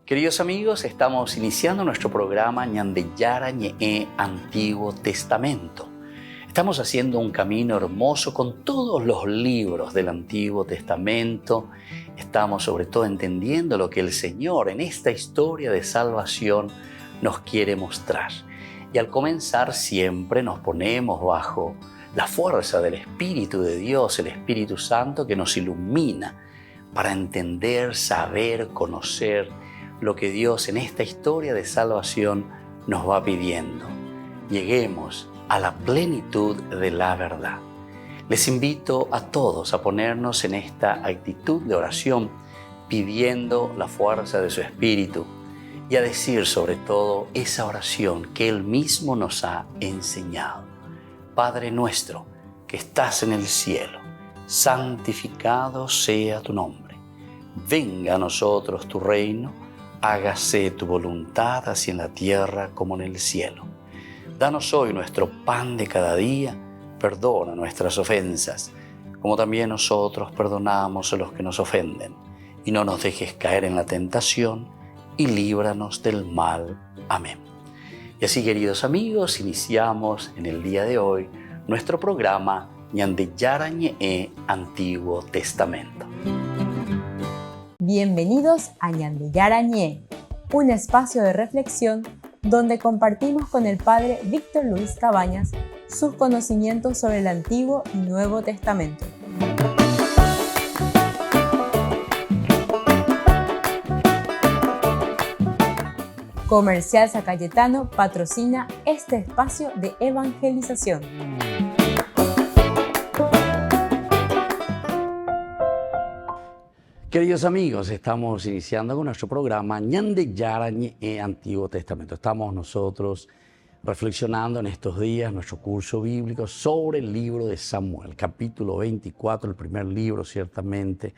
Queridos amigos, estamos iniciando nuestro programa Ñandeyara Ñe'e Antiguo Testamento. Estamos haciendo un camino hermoso con todos los libros del Antiguo Testamento. Estamos sobre todo entendiendo lo que el Señor en esta historia de salvación nos quiere mostrar. Y al comenzar siempre nos ponemos bajo la fuerza del Espíritu de Dios, el Espíritu Santo que nos ilumina para entender, saber, conocer lo que Dios en esta historia de salvación nos va pidiendo. Lleguemos a la plenitud de la verdad. Les invito a todos a ponernos en esta actitud de oración, pidiendo la fuerza de su Espíritu y a decir sobre todo esa oración que Él mismo nos ha enseñado. Padre nuestro que estás en el cielo, santificado sea tu nombre. Venga a nosotros tu reino, hágase tu voluntad así en la tierra como en el cielo. Danos hoy nuestro pan de cada día, perdona nuestras ofensas, como también nosotros perdonamos a los que nos ofenden. Y no nos dejes caer en la tentación, y líbranos del mal. Amén. Y así, queridos amigos, iniciamos en el día de hoy nuestro programa Ñandeyara Ñe'e Antiguo Testamento. Bienvenidos a Ñandeyara Ñe'e, un espacio de reflexión donde compartimos con el Padre Víctor Luis Cabañas sus conocimientos sobre el Antiguo y Nuevo Testamento. Comercial San Cayetano patrocina este espacio de evangelización. Queridos amigos, estamos iniciando con nuestro programa Ñandeyara Ñe'e Antiguo Testamento. Estamos nosotros reflexionando en estos días nuestro curso bíblico sobre el libro de Samuel, capítulo 24, el primer libro ciertamente,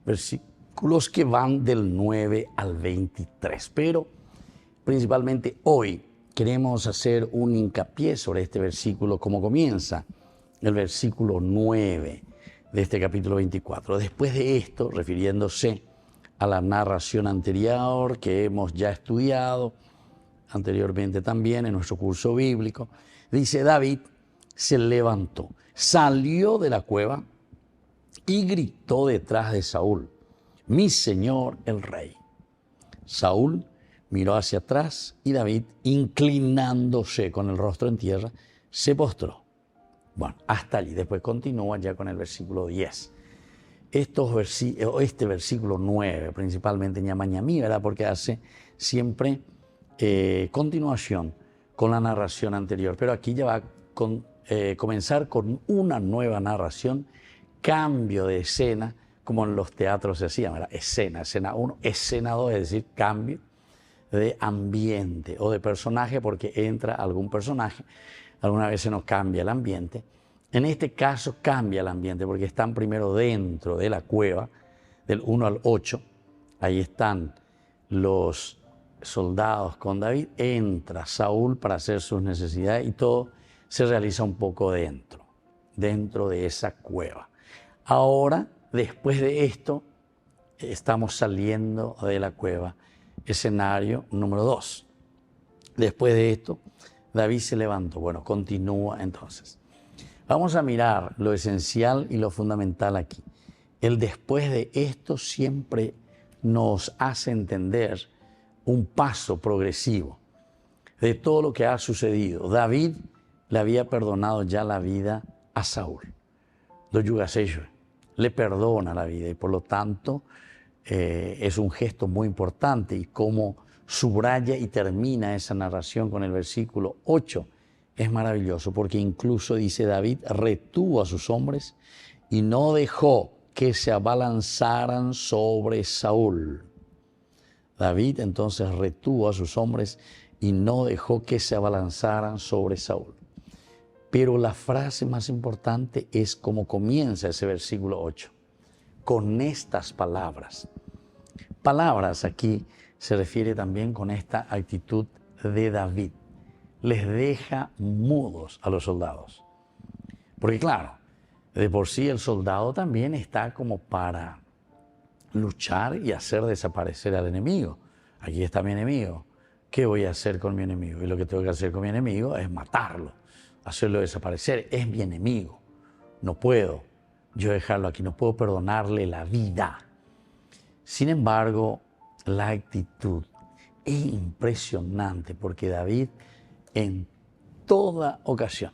versículos que van del 9 al 23. Pero principalmente hoy queremos hacer un hincapié sobre este versículo, como comienza el versículo 9 de este capítulo 24. Después de esto, refiriéndose a la narración anterior que hemos ya estudiado anteriormente también en nuestro curso bíblico, dice: David se levantó, salió de la cueva y gritó detrás de Saúl: mi señor el rey. Saúl miró hacia atrás y David, inclinándose con el rostro en tierra, se postró. Bueno, hasta allí. Después continúa ya con el versículo 10. Este versículo 9, principalmente ñamañamí, ¿verdad? Porque hace siempre continuación con la narración anterior. Pero aquí ya va a comenzar con una nueva narración, cambio de escena, como en los teatros se hacía, ¿verdad? Escena 1, escena 2, es decir, cambio de ambiente o de personaje, porque entra algún personaje. Algunas veces nos cambia el ambiente. En este caso cambia el ambiente porque están primero dentro de la cueva, del 1 al 8. Ahí están los soldados con David. Entra Saúl para hacer sus necesidades y todo se realiza un poco dentro de esa cueva. Ahora, después de esto, estamos saliendo de la cueva. Escenario número 2. Después de esto, David se levantó. Bueno, continúa entonces. Vamos a mirar lo esencial y lo fundamental aquí. El después de esto siempre nos hace entender un paso progresivo de todo lo que ha sucedido. David le había perdonado ya la vida a Saúl. Le perdona la vida y por lo tanto es un gesto muy importante, y como subraya y termina esa narración con el versículo 8, es maravilloso, porque incluso dice: David retuvo a sus hombres y no dejó que se abalanzaran sobre Saúl. David entonces retuvo a sus hombres y no dejó que se abalanzaran sobre Saúl. Pero la frase más importante es cómo comienza ese versículo 8. Con estas palabras. Palabras aquí se refiere también con esta actitud de David. Les deja mudos a los soldados. Porque claro, de por sí el soldado también está como para luchar y hacer desaparecer al enemigo. aquí está mi enemigo. ¿Qué voy a hacer con mi enemigo? Y lo que tengo que hacer con mi enemigo es matarlo, hacerlo desaparecer. Es mi enemigo. No puedo yo dejarlo aquí, no puedo perdonarle la vida. Sin embargo, la actitud es impresionante porque David en toda ocasión,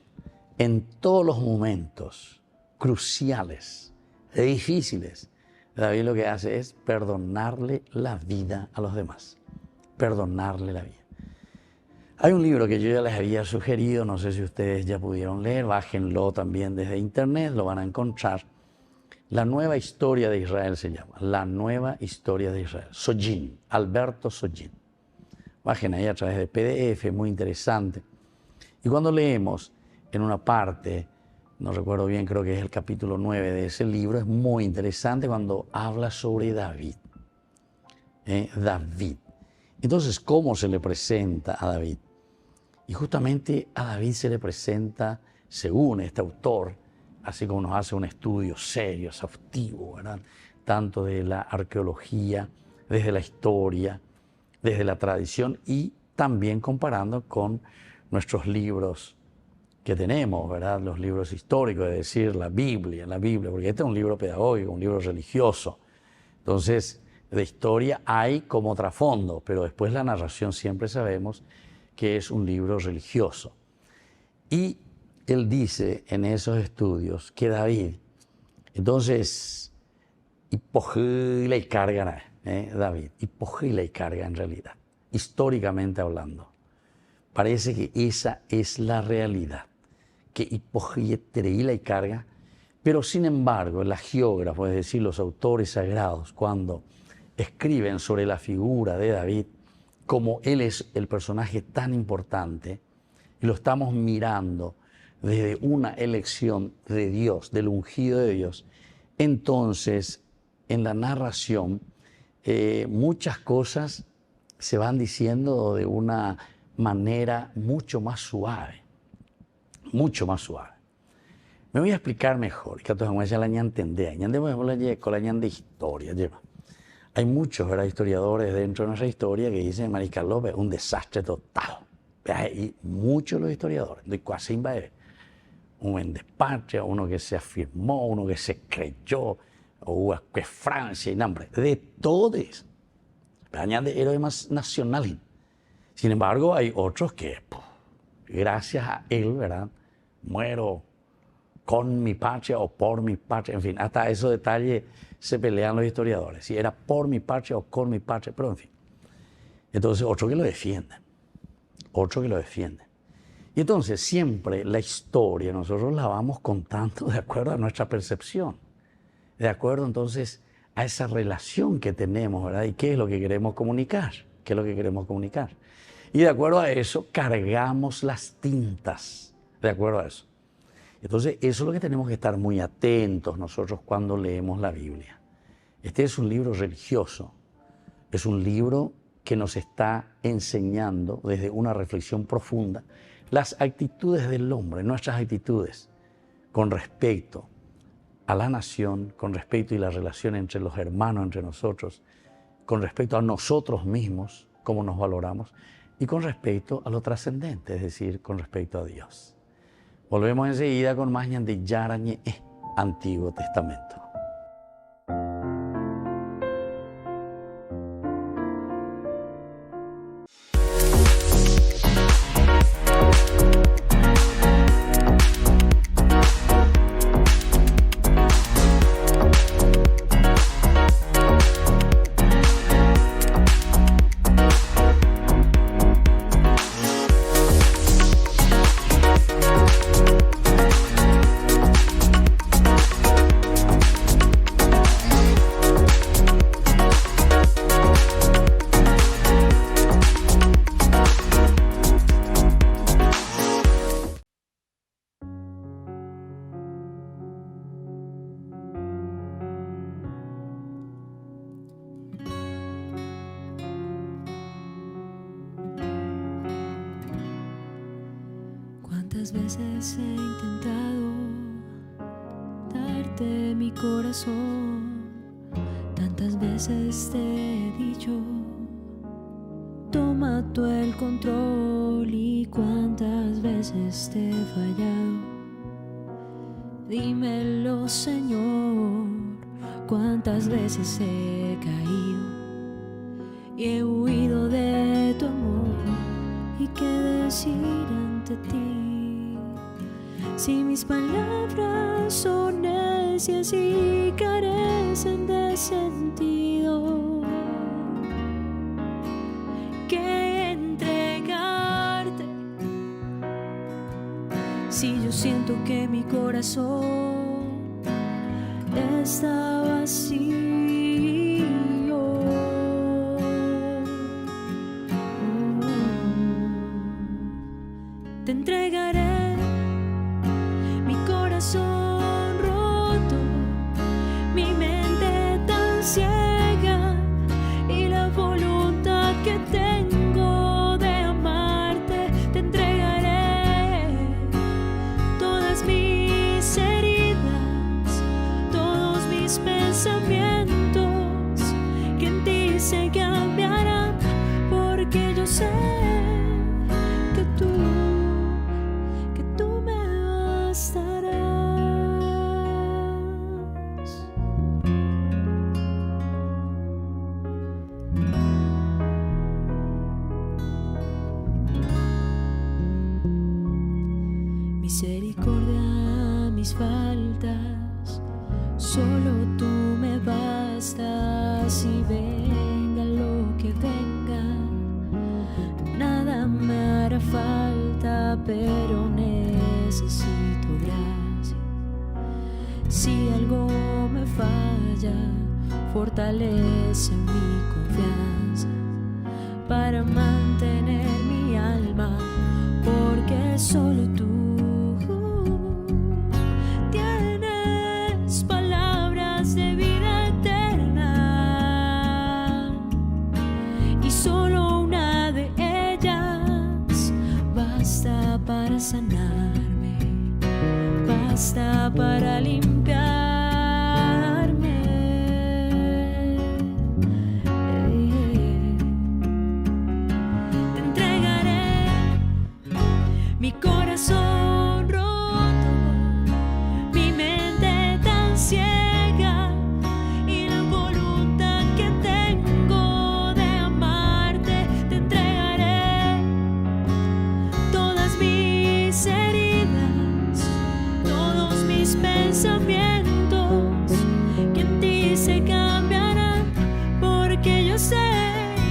en todos los momentos cruciales, difíciles, David lo que hace es perdonarle la vida a los demás. Perdonarle la vida. Hay un libro que yo ya les había sugerido, no sé si ustedes ya pudieron leer, bájenlo también desde internet, lo van a encontrar. La nueva historia de Israel se llama, La nueva historia de Israel. Sojin, Alberto Sojin. Bajen ahí a través de PDF, muy interesante. Y cuando leemos en una parte, no recuerdo bien, creo que es el capítulo 9 de ese libro, es muy interesante cuando habla sobre David. David. Entonces, ¿cómo se le presenta a David? Y justamente a David se le presenta, según este autor, así como nos hace un estudio serio, exhaustivo, ¿verdad? Tanto de la arqueología, desde la historia, desde la tradición y también comparando con nuestros libros que tenemos, ¿verdad? Los libros históricos, es decir, la Biblia, porque este es un libro pedagógico, un libro religioso. Entonces, de historia hay como trasfondo, pero después la narración siempre sabemos que es un libro religioso. Y él dice en esos estudios que David, entonces, hipogila y carga, David, hipogila y carga en realidad, históricamente hablando. Parece que esa es la realidad, que hipogila y carga, pero sin embargo, los geógrafos, es decir, los autores sagrados, cuando escriben sobre la figura de David, como él es el personaje tan importante, y lo estamos mirando desde una elección de Dios, del ungido de Dios, entonces en la narración muchas cosas se van diciendo de una manera mucho más suave, mucho más suave. Me voy a explicar mejor, que todos vamos a la entender, con la de historia, lleva. Hay muchos, ¿verdad?, historiadores dentro de nuestra historia que dicen Mariscal López un desastre total. Y muchos los historiadores, de casi un vendespatria, uno que se afirmó, uno que se creyó, o que Francia y nombre, de todos. De héroes nacionales. Sin embargo, hay otros que, gracias a él, ¿verdad?, muero con mi patria o por mi patria, en fin, hasta esos detalles se pelean los historiadores, si era por mi patria o con mi patria, pero en fin. Entonces, otro que lo defienden, otro que lo defienden. Y entonces, siempre la historia nosotros la vamos contando de acuerdo a nuestra percepción, de acuerdo entonces a esa relación que tenemos, ¿verdad? Y qué es lo que queremos comunicar, qué es lo que queremos comunicar. Y de acuerdo a eso, cargamos las tintas, de acuerdo a eso. Entonces, eso es lo que tenemos que estar muy atentos nosotros cuando leemos la Biblia. Este es un libro religioso, es un libro que nos está enseñando desde una reflexión profunda las actitudes del hombre, nuestras actitudes con respecto a la nación, con respecto a la relación entre los hermanos, entre nosotros, con respecto a nosotros mismos, cómo nos valoramos, y con respecto a lo trascendente, es decir, con respecto a Dios. Volvemos enseguida con más de Yarañe, Antiguo Testamento. Tantas veces he intentado darte mi corazón, tantas veces te he dicho toma tú el control. Y cuántas veces te he fallado, dímelo, Señor. Cuántas veces he caído y he huido de tu amor. ¿Y qué decir ante ti? Si mis palabras son necias y carecen de sentido, ¿qué entregarte? Si yo siento que mi corazón está vacío, te entregaré mi corazón roto, mi mente tan ciega y la voluntad que tengo de amarte. Te entregaré todas mis heridas, todos mis pensamientos que en ti se cambiarán, porque yo sé que tú me bastarás. Misericordia, mis faltas, solo tú me bastas. Y venga lo que venga, nada me hará falta, pero necesito gracia. Si algo me falla, fortalece mi confianza para mantener mi alma, porque solo tú tienes palabras de vida eterna, y solo una de ellas basta para sanarme, basta para limpiarme. Te entregaré mi corazón roto, mi mente tan ciega y la voluntad que tengo de amarte. Te entregaré todas mis heridas, todos mis pensamientos que en ti se cambiarán, porque yo sé.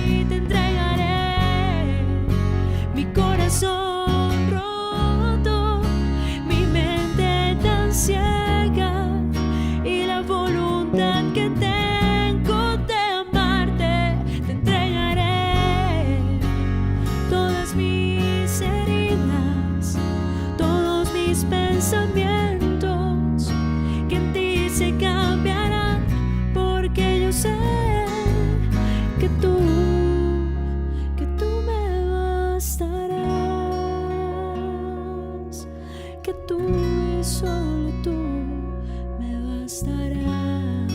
Y te entregaré mi corazón roto, mi mente tan ciega y la voluntad que tengo de amarte. Te entregaré todas mis heridas, todos mis pensamientos que en ti se cambiarán, porque yo sé que tú me bastarás, que tú y solo tú me bastarás.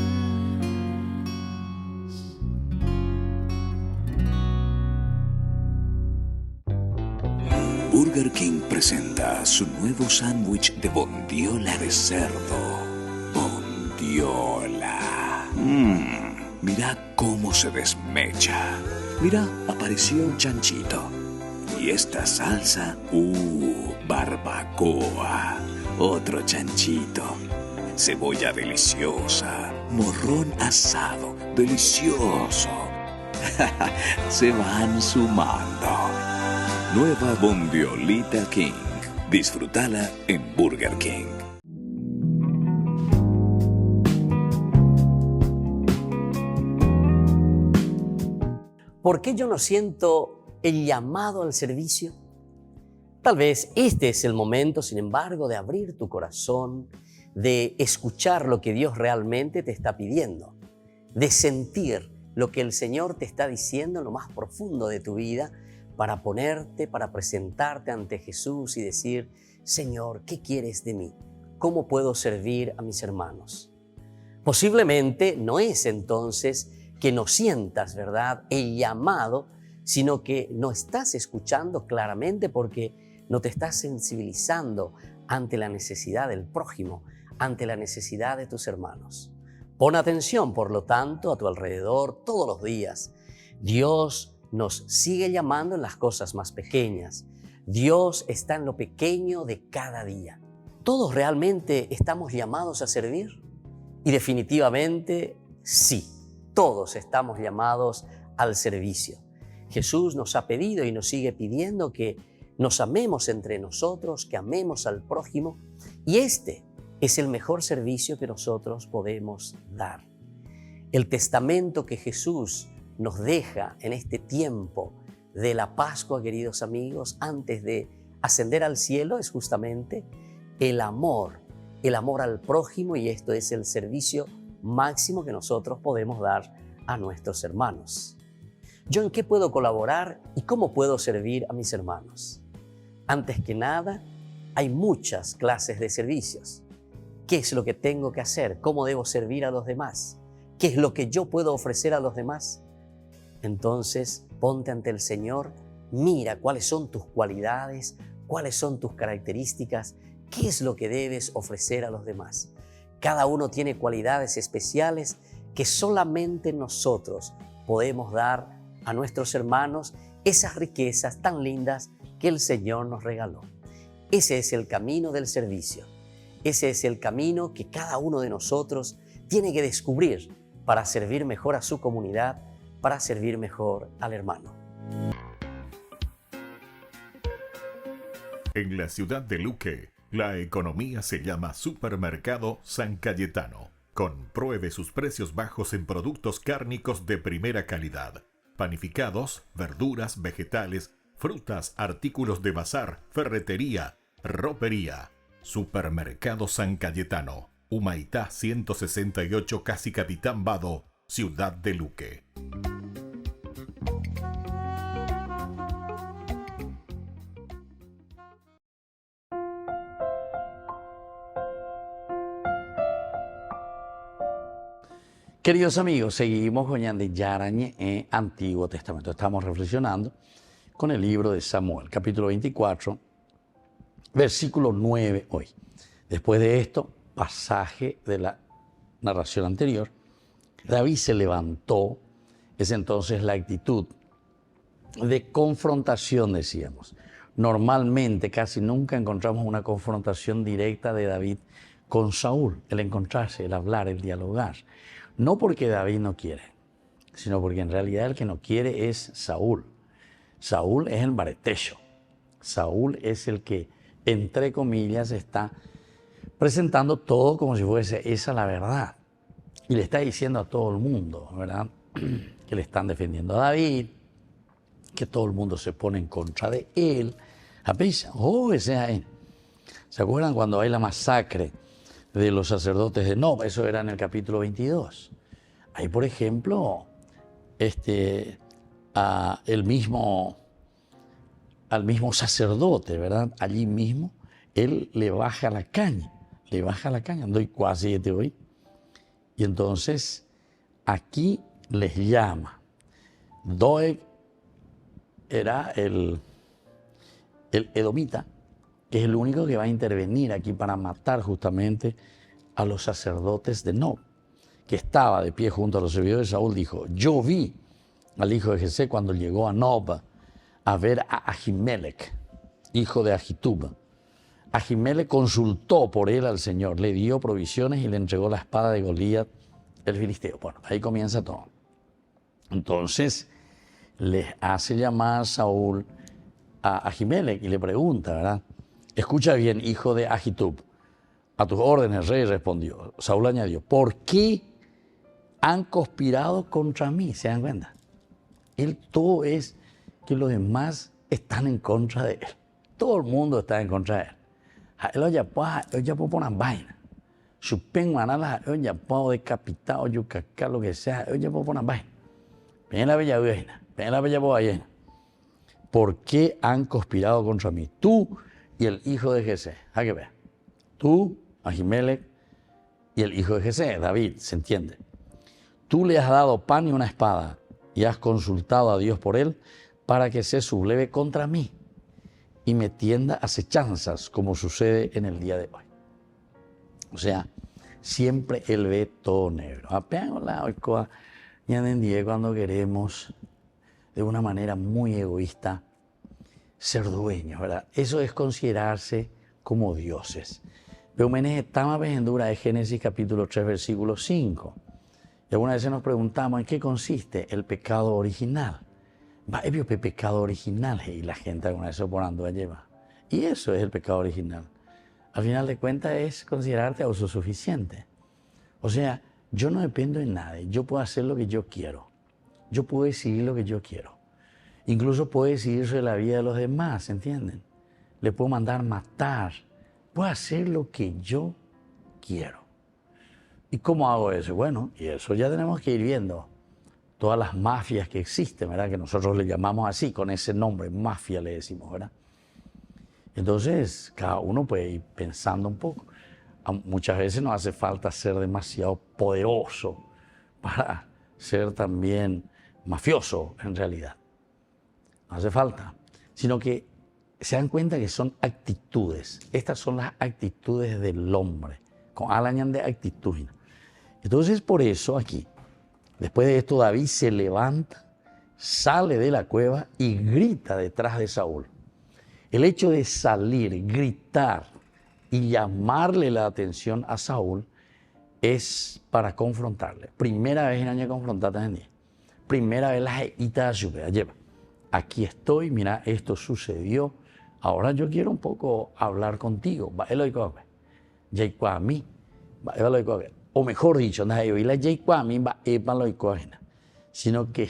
Burger King presenta su nuevo sándwich de bondiola de cerdo. Bondiola. Mira cómo se desmecha. Mira, apareció un chanchito. Y esta salsa, barbacoa. Otro chanchito. Cebolla deliciosa. Morrón asado, delicioso. Se van sumando. Nueva Bondiolita King. Disfrútala en Burger King. ¿Por qué yo no siento el llamado al servicio? Tal vez este es el momento, sin embargo, de abrir tu corazón, de escuchar lo que Dios realmente te está pidiendo, de sentir lo que el Señor te está diciendo en lo más profundo de tu vida, para ponerte, para presentarte ante Jesús y decir: Señor, ¿qué quieres de mí? ¿Cómo puedo servir a mis hermanos? Posiblemente no es entonces que no sientas, ¿verdad?, el llamado, sino que no estás escuchando claramente porque no te estás sensibilizando ante la necesidad del prójimo, ante la necesidad de tus hermanos. Pon atención, por lo tanto, a tu alrededor todos los días. Dios nos sigue llamando en las cosas más pequeñas. Dios está en lo pequeño de cada día. ¿Todos realmente estamos llamados a servir? Y definitivamente sí, todos estamos llamados al servicio. Jesús nos ha pedido y nos sigue pidiendo que nos amemos entre nosotros, que amemos al prójimo, y este es el mejor servicio que nosotros podemos dar. El testamento que Jesús nos deja en este tiempo de la Pascua, queridos amigos, antes de ascender al cielo, es justamente el amor al prójimo, y esto es el servicio máximo que nosotros podemos dar a nuestros hermanos. ¿Yo en qué puedo colaborar y cómo puedo servir a mis hermanos? Antes que nada, hay muchas clases de servicios. ¿Qué es lo que tengo que hacer? ¿Cómo debo servir a los demás? ¿Qué es lo que yo puedo ofrecer a los demás? Entonces, ponte ante el Señor, mira cuáles son tus cualidades, cuáles son tus características, qué es lo que debes ofrecer a los demás. Cada uno tiene cualidades especiales que solamente nosotros podemos dar a nuestros hermanos, esas riquezas tan lindas que el Señor nos regaló. Ese es el camino del servicio. Ese es el camino que cada uno de nosotros tiene que descubrir para servir mejor a su comunidad, para servir mejor al hermano. En la ciudad de Luque, la economía se llama Supermercado San Cayetano. Compruebe sus precios bajos en productos cárnicos de primera calidad. Panificados, verduras, vegetales, frutas, artículos de bazar, ferretería, ropería. Supermercado San Cayetano, Humaitá 168, Casi Capitán Vado, ciudad de Luque. Queridos amigos, seguimos con Ñandeyarañe en Antiguo Testamento. Estamos reflexionando con el libro de Samuel, capítulo 24, versículo 9 hoy. Después de esto, pasaje de la narración anterior, David se levantó. Es entonces la actitud de confrontación, decíamos. Normalmente, casi nunca encontramos una confrontación directa de David con Saúl, el encontrarse, el hablar, el dialogar. No porque David no quiere, sino porque en realidad el que no quiere es Saúl. Saúl es el baretecho. Saúl es el que, entre comillas, está presentando todo como si fuese esa la verdad. Y le está diciendo a todo el mundo, ¿verdad?, que le están defendiendo a David, que todo el mundo se pone en contra de él. ¿Se acuerdan cuando hay la masacre de los sacerdotes de Nob? Eso era en el capítulo 22. Ahí, por ejemplo, al mismo sacerdote, ¿verdad? Allí mismo, él le baja la caña, doy casi hoy. Y entonces, aquí les llama. Doeg era el edomita, que es el único que va a intervenir aquí para matar justamente a los sacerdotes de Nob, que estaba de pie junto a los servidores de Saúl. Dijo: yo vi al hijo de Jesé cuando llegó a Nob a ver a Ahimelech, hijo de Ahitub. Ahimelech consultó por él al Señor, le dio provisiones y le entregó la espada de Goliat, el filisteo. Bueno, ahí comienza todo. Entonces les hace llamar Saúl a Ahimelech y le pregunta, ¿verdad? Escucha bien, hijo de Ahitub, a tus órdenes, rey, respondió. Saúl añadió: ¿por qué han conspirado contra mí? ¿Se dan cuenta? Él todo es que los demás están en contra de él. Todo el mundo está en contra de él. Él ya puede poner vaina. Su penguanala, él ya puede decapitar, o yucacá, lo que sea, él ya puede poner vaina. Ven la bella vaina, ven la bella vaina. ¿Por qué han conspirado contra mí? Tú y el hijo de Jesé. ¿A qué ver? Tú, Ahimelech, y el hijo de Jesé, David, ¿se entiende? Tú le has dado pan y una espada y has consultado a Dios por él para que se subleve contra mí y me tienda acechanzas, como sucede en el día de hoy. O sea, siempre él ve todo negro. Cuando queremos, de una manera muy egoísta, ser dueños, ¿verdad? Eso es considerarse como dioses. Eumenes estama vendura de Génesis capítulo 3, versículo 5. Y algunas veces nos preguntamos en qué consiste el pecado original. Va, es el pecado original y la gente alguna vez se oponando a llevar. Y eso es el pecado original. Al final de cuentas es considerarte autosuficiente. O sea, yo no dependo de nadie. Yo puedo hacer lo que yo quiero. Yo puedo decidir lo que yo quiero. Incluso puedo decidir sobre la vida de los demás, ¿entienden? Le puedo mandar matar. Puedo hacer lo que yo quiero. ¿Y cómo hago eso? Bueno, y eso ya tenemos que ir viendo. Todas las mafias que existen, ¿verdad? Que nosotros le llamamos así, con ese nombre, mafia le decimos, ¿verdad? Entonces, cada uno puede ir pensando un poco. Muchas veces no hace falta ser demasiado poderoso para ser también mafioso, en realidad. No hace falta. Sino que se dan cuenta que son actitudes. Estas son las actitudes del hombre. Con alañan de actitud. Entonces, por eso aquí, después de esto, David se levanta, sale de la cueva y grita detrás de Saúl. El hecho de salir, gritar y llamarle la atención a Saúl es para confrontarle. Primera vez en año confrontada en día. Primera vez la heita lleva. Aquí estoy, mira, esto sucedió. Ahora yo quiero un poco hablar contigo. A mí. O mejor dicho, sino que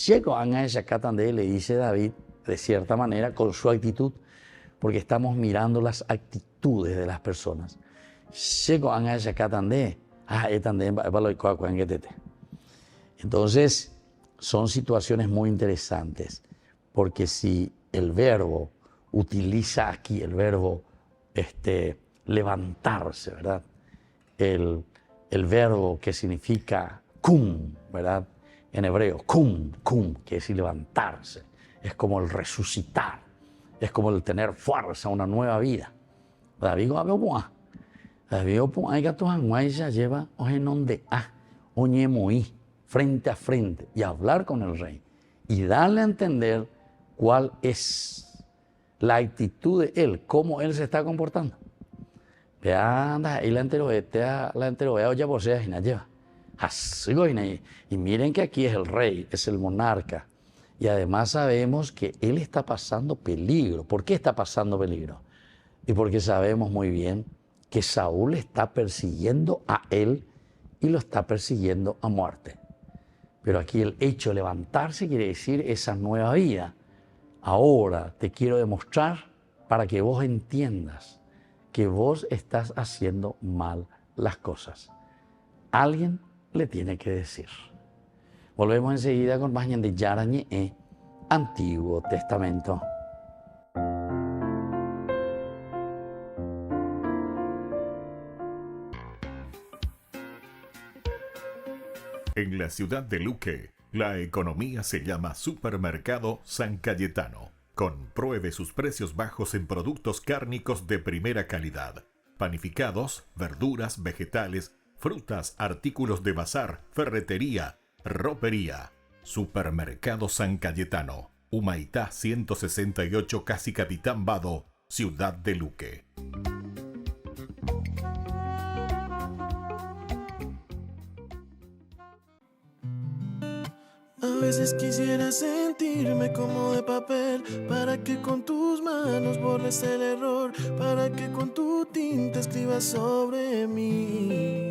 llego a esa catande, le dice David, de cierta manera, con su actitud, porque estamos mirando las actitudes de las personas. Llego a esa catande, entonces, son situaciones muy interesantes, porque si el verbo utiliza aquí, el verbo levantarse, ¿verdad? El verbo que significa kum, ¿verdad? En hebreo, kum, que es levantarse. Es como el resucitar. Es como el tener fuerza, una nueva vida. David lleva frente a frente y hablar con el rey y darle a entender cuál es la actitud de él, cómo él se está comportando. Y miren que aquí es el rey, es el monarca. Y además sabemos que él está pasando peligro. ¿Por qué está pasando peligro? Y porque sabemos muy bien que Saúl está persiguiendo a él y lo está persiguiendo a muerte. Pero aquí el hecho de levantarse quiere decir esa nueva vida. Ahora te quiero demostrar para que vos entiendas que vos estás haciendo mal las cosas. Alguien le tiene que decir. Volvemos enseguida con más de Yarañe, Antiguo Testamento. En la ciudad de Luque, la economía se llama Supermercado San Cayetano. Compruebe sus precios bajos en productos cárnicos de primera calidad. Panificados, verduras, vegetales, frutas, artículos de bazar, ferretería, ropería. Supermercado San Cayetano. Humaitá 168, Casi Capitán Vado, ciudad de Luque. A veces quisiera sentirme como de papel, para que con tus manos borres el error, para que con tu tinta escribas sobre mí.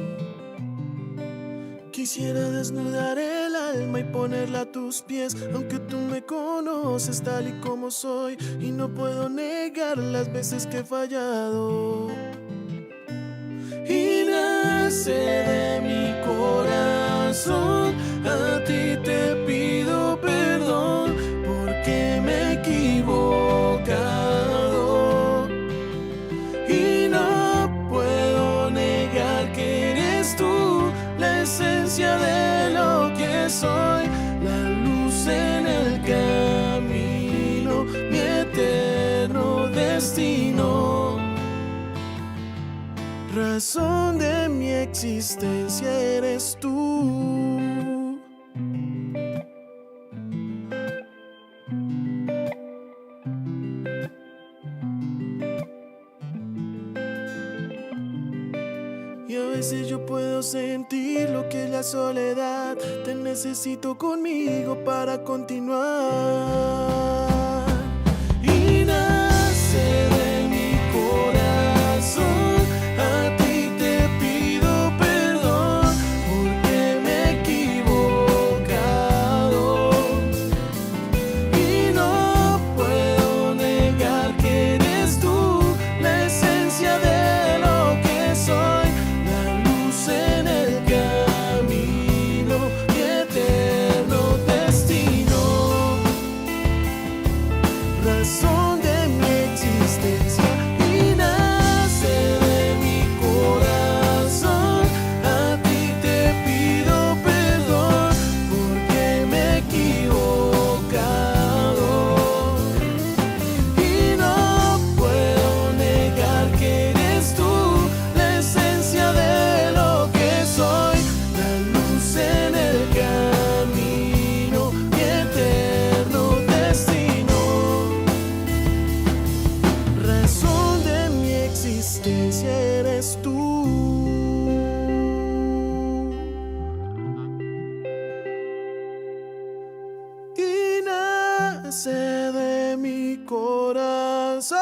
Quisiera desnudar el alma y ponerla a tus pies, aunque tú me conoces tal y como soy, y no puedo negar las veces que he fallado. Y nace de mi corazón, a ti te pido perdón, porque me he equivocado. Y no puedo negar que eres tú la esencia de lo que soy, la luz en el camino. destino. Razón de mi existencia eres tú. Y a veces yo puedo sentir lo que es la soledad. Te necesito conmigo para continuar. Y nace de mi corazón, a ti te pido perdón porque me he equivocado. Y no puedo negar que eres tú la esencia de lo que soy, la luz en el camino, mi eterno destino. Razón de mi existencia y nace de mi corazón. A ti te pido perdón porque me he equivocado. Y no puedo negar que eres tú la esencia de lo que soy, la luz en el camino, mi eterno destino. Razón de mi existencia eres tú. Y nace de mi corazón,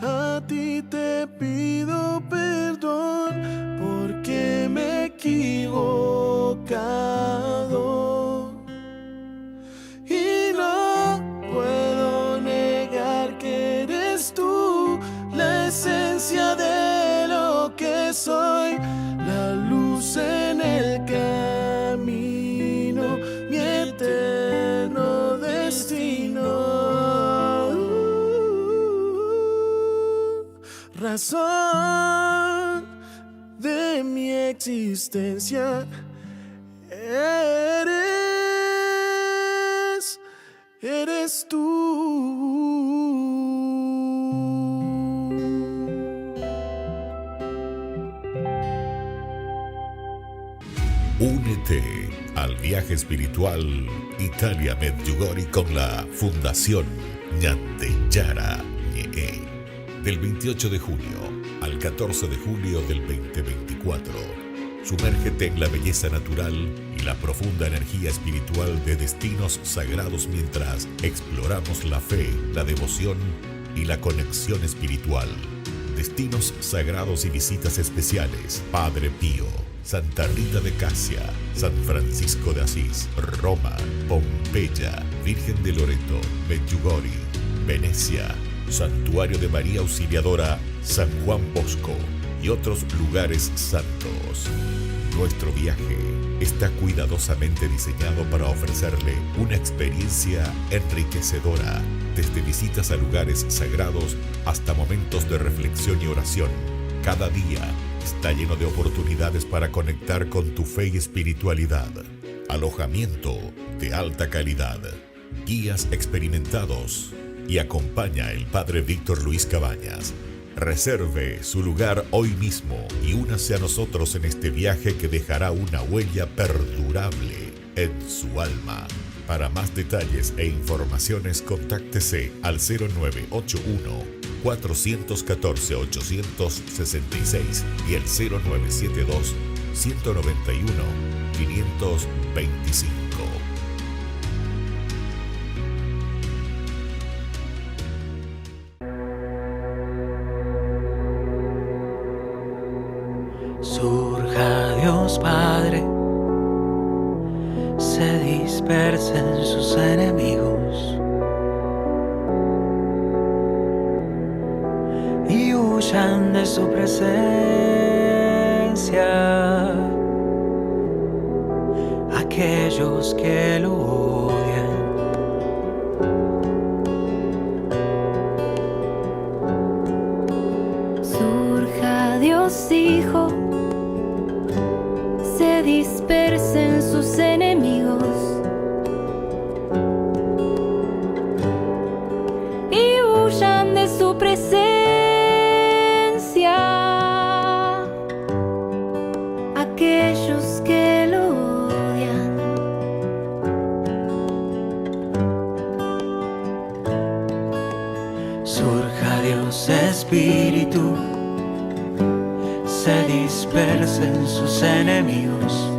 a ti te pido perdón porque me he equivocado. Y no puedo negar que eres tú la esencia de lo que soy, la luz en el camino, mi eterno destino. Razón de mi existencia eres tú. Únete al viaje espiritual Italia Medjugorje con la Fundación Ñande Ñe. Del 28 de junio al 14 de julio del 2024. Sumérgete en la belleza natural y la profunda energía espiritual de destinos sagrados mientras exploramos la fe, la devoción y la conexión espiritual. Destinos sagrados y visitas especiales: Padre Pío, Santa Rita de Casia, San Francisco de Asís, Roma, Pompeya, Virgen de Loreto, Medjugorje, Venecia, Santuario de María Auxiliadora, San Juan Bosco y otros lugares santos. Nuestro viaje está cuidadosamente diseñado para ofrecerle una experiencia enriquecedora, desde visitas a lugares sagrados hasta momentos de reflexión y oración. Cada día está lleno de oportunidades para conectar con tu fe y espiritualidad. Alojamiento de alta calidad, guías experimentados y acompaña el Padre Víctor Luis Cabañas. Reserve su lugar hoy mismo y únase a nosotros en este viaje que dejará una huella perdurable en su alma. Para más detalles e informaciones, contáctese al 0981-414-866 y el 0972-191-525. Surja Dios Padre, se dispersen sus enemigos y huyan de su presencia aquellos que lo odian. Surja Dios Hijo, se dispersen sus enemigos y huyan de su su presencia. Aquellos que lo odian, surja Dios Espíritu, se dispersen sus enemigos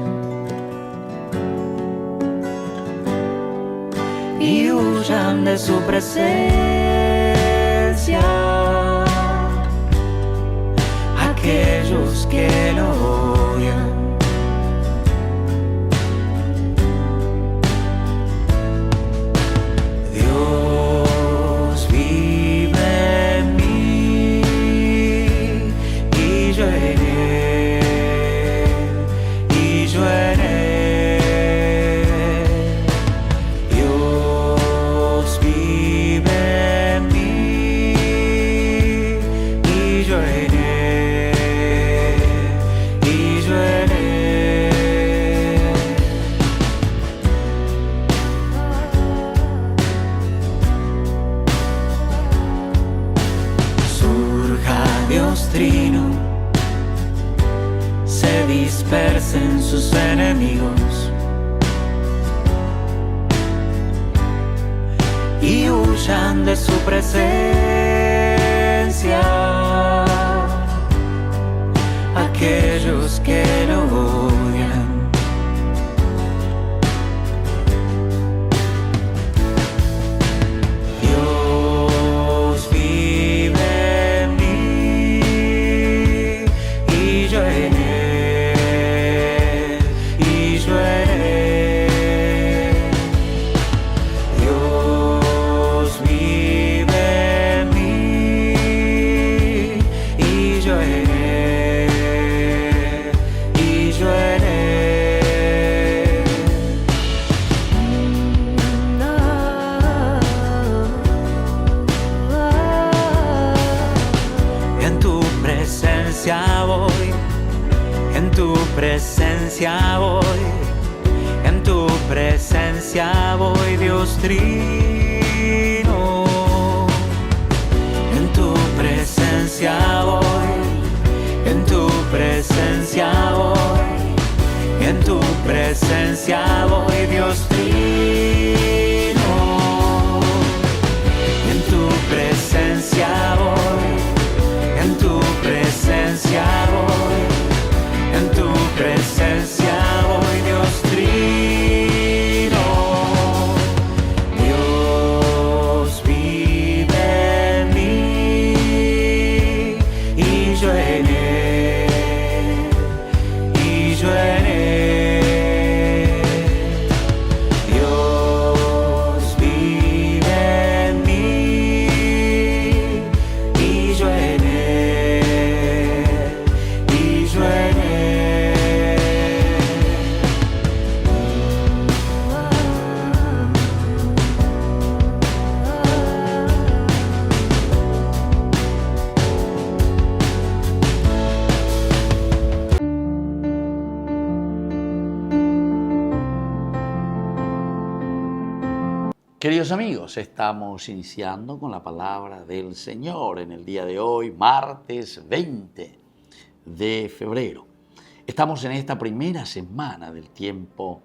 y huyan de su presencia. Aquellos que lo odian, Dios vive en mí y yo en él, y yo en él. Dios vive en mí y yo en él, y yo en él. Surja Dios Trino, se dispersen sus enemigos y huyan de su presencia. Aquellos que lo odian, Dios vive en mí y yo en él, y yo en él. Dios vive en mí y yo en él, y yo en él. En tu presencia voy, en tu presencia voy, en tu presencia voy, Dios Trino. En tu presencia voy, en tu presencia voy, en tu presencia voy, Dios Trino. En tu presencia voy, en tu presencia voy, en tu presencia voy, Dios Trino. Dios vive en mí y yo en él, y yo en él. Dios vive en mí y yo en él, y yo en él. Queridos amigos, estamos iniciando con la palabra del Señor en el día de hoy, martes 20 de febrero. Estamos en esta primera semana del tiempo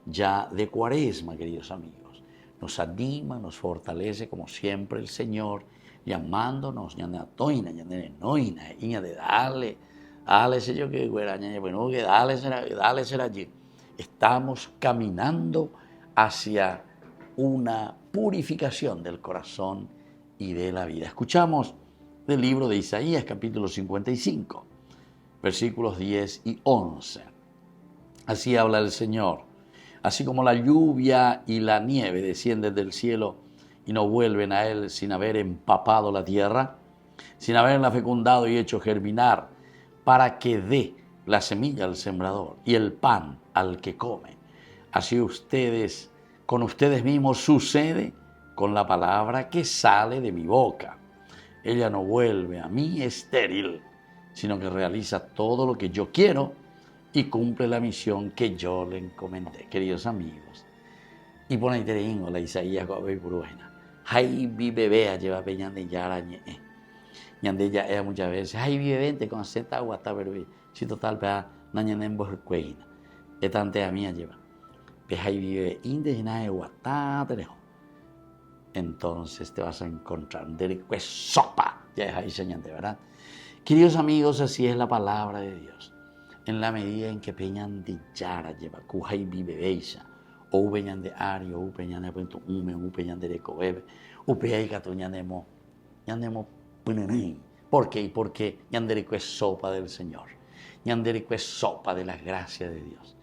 ya de Cuaresma, queridos amigos. Nos anima, nos fortalece como siempre el Señor, llamándonos, estamos caminando hacia una purificación del corazón y de la vida. Escuchamos del libro de Isaías, capítulo 55, versículos 10 y 11. Así habla el Señor. Así como la lluvia y la nieve descienden del cielo y no vuelven a él sin haber empapado la tierra, sin haberla fecundado y hecho germinar, para que dé la semilla al sembrador y el pan al que come. Así con ustedes mismos sucede con la palabra que sale de mi boca. Ella no vuelve a mí estéril, sino que realiza todo lo que yo quiero y cumple la misión que yo le encomendé. Queridos amigos, y pone la Isaías Gobe Buruena. Hay bebea lleva peña de yarañe. ñande ya ea muchas veces, ay, vive vente con seta agua, está verbi. Si total, pea, nañan en vos cueina. Etante a mía lleva. Pea, ay, vive indígena, guatá, terejo. Entonces te vas a encontrar de sopa. Ya es ahí señante, ¿verdad? Queridos amigos, así es la palabra de Dios. En la medida en que peñan de yara lleva, cuja y vive bella, o peñan de ario, o peñan de puento hume, o peñan de recobebe, o peñan de catuñanemo, ñandemo punenín. ¿Por qué? Porque ñanderico es sopa del Señor. Ñanderico es sopa de la gracia de Dios.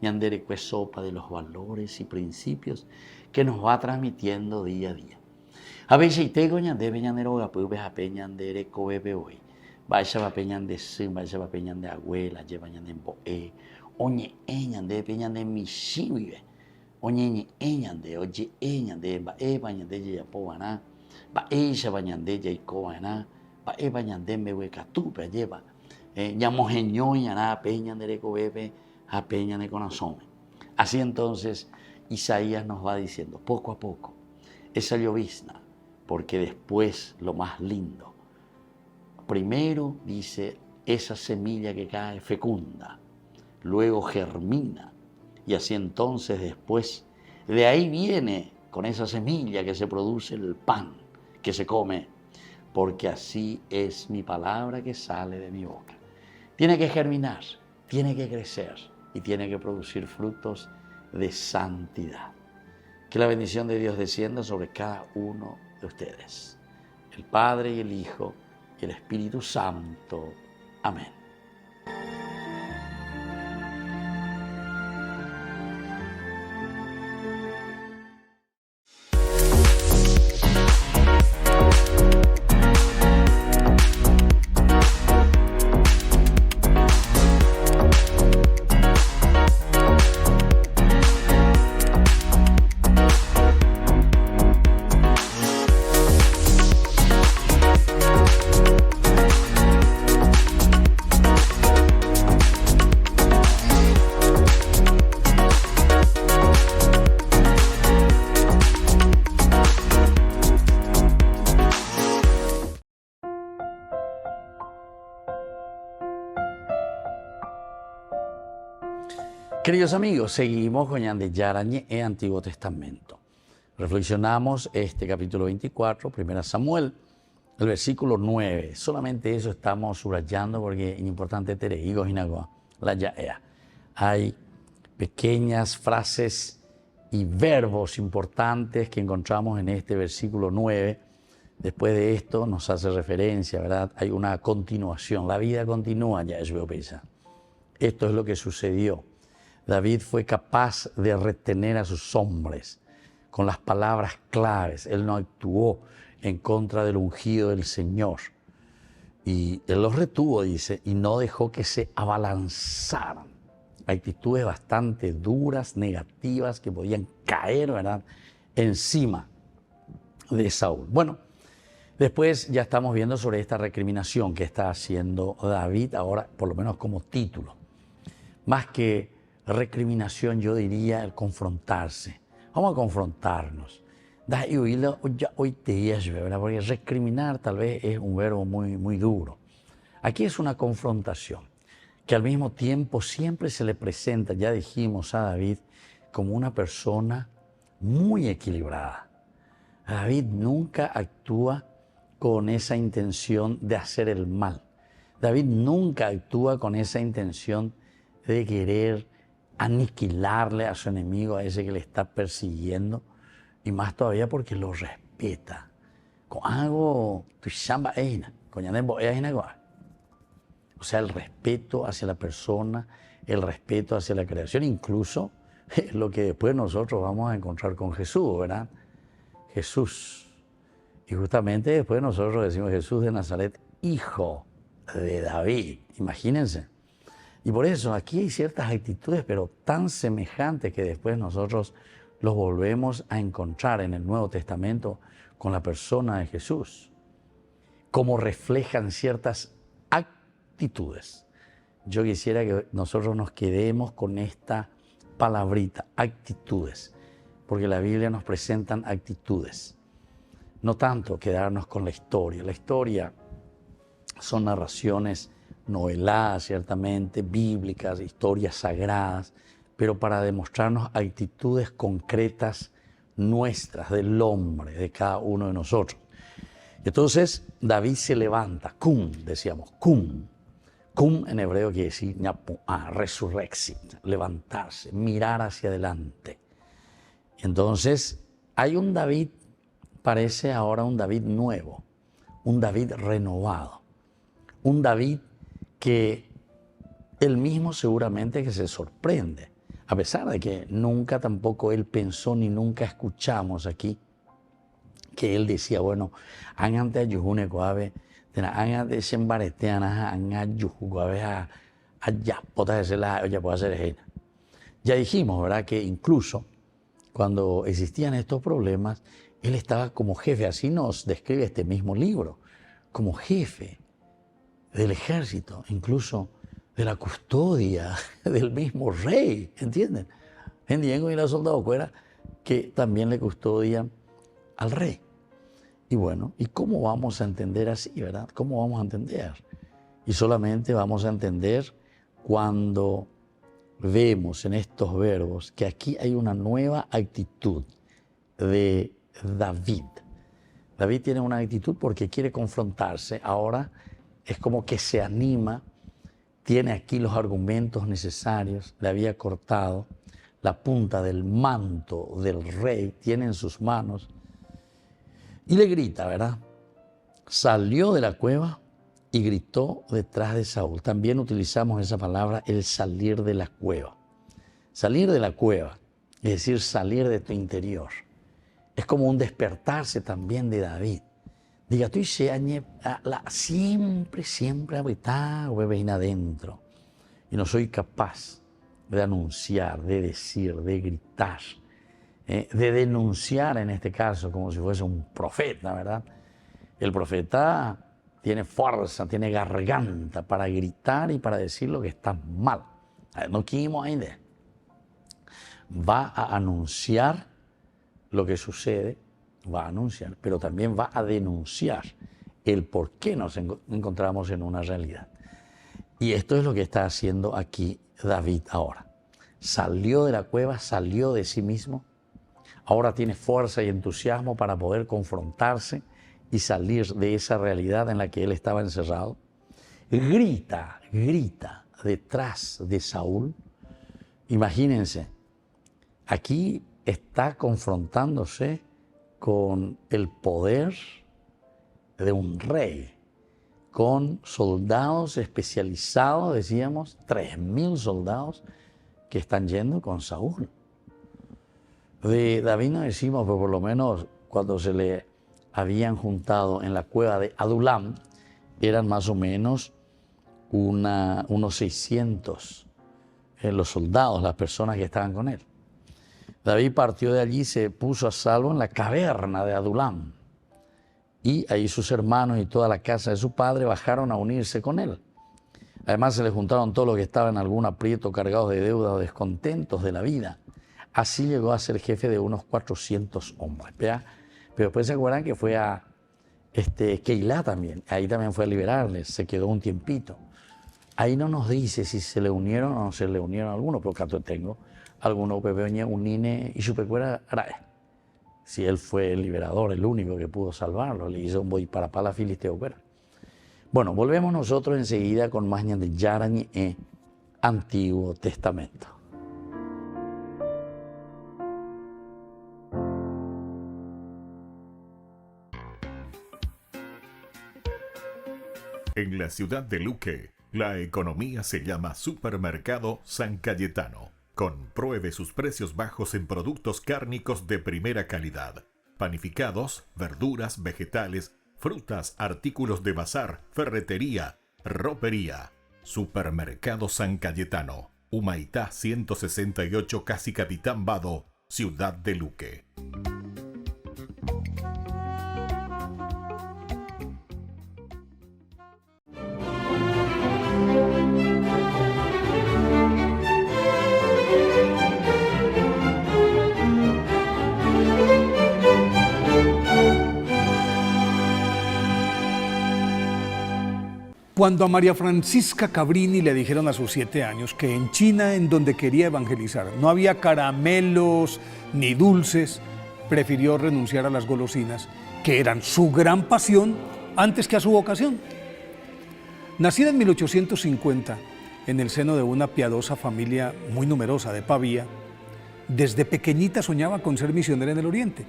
Ñanderico es sopa de los valores y principios que nos va transmitiendo día a día. A veces y tengo ñandebe ñanderoga, pues a peñandere cobebe hoy. Vaya va peñan de sim, vaya va peñan de abuela, lleva ñan de boe, oñe eñan de peñan de mishivive, oñe eñan de oye eñan de ba e bañan de ya poana, ba ella bañan de ya ikoana, ba e bañan de mewe catupe lleva, ñamojeño ñana peñan de recobebe, a peñan de corazón. Así entonces Isaías nos va diciendo poco a poco esa llovizna, porque después lo más lindo. Primero dice, esa semilla que cae fecunda, luego germina, y así entonces después, de ahí viene con esa semilla que se produce el pan que se come, porque así es mi palabra que sale de mi boca. Tiene que germinar, tiene que crecer y tiene que producir frutos de santidad. Que la bendición de Dios descienda sobre cada uno de ustedes, el Padre y el Hijo, y el Espíritu Santo. Amén. Queridos amigos, seguimos con Ñande Yarañe e Antiguo Testamento. Reflexionamos este capítulo 24, 1 Samuel, el versículo 9. Solamente eso estamos subrayando porque es importante tereigos inagoa, la yaea. Hay pequeñas frases y verbos importantes que encontramos en este versículo 9. Después de esto nos hace referencia, ¿verdad? Hay una continuación, la vida continúa, ya es pesa. Esto es lo que sucedió. David fue capaz de retener a sus hombres con las palabras claves. Él no actuó en contra del ungido del Señor. Y él los retuvo, dice, y no dejó que se abalanzaran. Actitudes bastante duras, negativas, que podían caer, ¿verdad?, encima de Saúl. Bueno, después ya estamos viendo sobre esta recriminación que está haciendo David, ahora por lo menos como título. Más que recriminación, yo diría el confrontarse. Vamos a confrontarnos. Porque recriminar tal vez es un verbo muy duro. Aquí es una confrontación que al mismo tiempo siempre se le presenta, ya dijimos a David, como una persona muy equilibrada. David nunca actúa con esa intención de hacer el mal. David nunca actúa con esa intención de querer aniquilarle a su enemigo, a ese que le está persiguiendo, y más todavía porque lo respeta. Con algo, o sea, el respeto hacia la persona, el respeto hacia la creación, incluso lo que después nosotros vamos a encontrar con Jesús, ¿verdad? Jesús. Y justamente después nosotros decimos Jesús de Nazaret, hijo de David. Imagínense. Y por eso aquí hay ciertas actitudes, pero tan semejantes que después nosotros los volvemos a encontrar en el Nuevo Testamento con la persona de Jesús. Cómo reflejan ciertas actitudes. Yo quisiera que nosotros nos quedemos con esta palabrita, actitudes, porque la Biblia nos presenta actitudes. No tanto quedarnos con la historia. La historia son narraciones noveladas, ciertamente, bíblicas, historias sagradas, pero para demostrarnos actitudes concretas nuestras, del hombre, de cada uno de nosotros. Entonces David se levanta, cum, decíamos, cum. Cum en hebreo quiere decir resurrexit, levantarse, mirar hacia adelante. Entonces hay un David, parece ahora un David nuevo, un David renovado, un David que él mismo seguramente que se sorprende, a pesar de que nunca tampoco él pensó ni nunca escuchamos aquí que él decía, bueno, angante ayujune coave, angante sembareteana, angayujuave a ya, puede ser la, ya puede ser ejena. Ya dijimos, ¿verdad?, que incluso cuando existían estos problemas, él estaba como jefe, así nos describe este mismo libro, como jefe del ejército, incluso de la custodia del mismo rey, ¿entienden? En Diego y la soldado fuera que también le custodian al rey. Y bueno, ¿y cómo vamos a entender así, verdad? ¿Cómo vamos a entender? Y solamente vamos a entender cuando vemos en estos verbos que aquí hay una nueva actitud de David. David tiene una actitud porque quiere confrontarse. Ahora es como que se anima, tiene aquí los argumentos necesarios, le había cortado la punta del manto del rey, tiene en sus manos y le grita, ¿verdad? Salió de la cueva y gritó detrás de Saúl. También utilizamos esa palabra, el salir de la cueva. Salir de la cueva, es decir, salir de tu interior. Es como un despertarse también de David. Diga, tú siempre habitar adentro. Y no soy capaz de anunciar, de decir, de gritar, de denunciar en este caso, como si fuese un profeta, ¿verdad? El profeta tiene fuerza, tiene garganta para gritar y para decir lo que está mal. No queremos ainda. Va a anunciar lo que sucede, va a anunciar, pero también va a denunciar el por qué nos encontramos en una realidad. Y esto es lo que está haciendo aquí David ahora. Salió de la cueva, salió de sí mismo, ahora tiene fuerza y entusiasmo para poder confrontarse y salir de esa realidad en la que él estaba encerrado. Grita detrás de Saúl. Imagínense, aquí está confrontándose con el poder de un rey, con soldados especializados, decíamos, 3.000 soldados que están yendo con Saúl. De David no decimos, pero por lo menos cuando se le habían juntado en la cueva de Adulam, eran más o menos unos 600 los soldados, las personas que estaban con él. David partió de allí y se puso a salvo en la caverna de Adulam. Y ahí sus hermanos y toda la casa de su padre bajaron a unirse con él. Además se le juntaron todos los que estaban en algún aprieto, cargados de deuda o descontentos de la vida. Así llegó a ser jefe de unos 400 hombres. ¿Vea? Pero después se acuerdan que fue a Keilah también. Ahí también fue a liberarles, se quedó un tiempito. Ahí no nos dice si se le unieron o no se le unieron algunos, pero acá tengo algunos pepeoña, unine y supecuera arae. Si él fue el liberador, el único que pudo salvarlo, le hizo un boy para pala filisteo. Bueno, volvemos nosotros enseguida con más de Yarañe Antiguo Testamento. En la ciudad de Luque, la economía se llama Supermercado San Cayetano. Compruebe sus precios bajos en productos cárnicos de primera calidad. Panificados, verduras, vegetales, frutas, artículos de bazar, ferretería, ropería. Supermercado San Cayetano. Humaitá 168, Casi Capitán Vado, Ciudad de Luque. Cuando a María Francisca Cabrini le dijeron a sus 7 años que en China, en donde quería evangelizar, no había caramelos ni dulces, prefirió renunciar a las golosinas, que eran su gran pasión, antes que a su vocación. Nacida en 1850, en el seno de una piadosa familia muy numerosa de Pavía, desde pequeñita soñaba con ser misionera en el Oriente,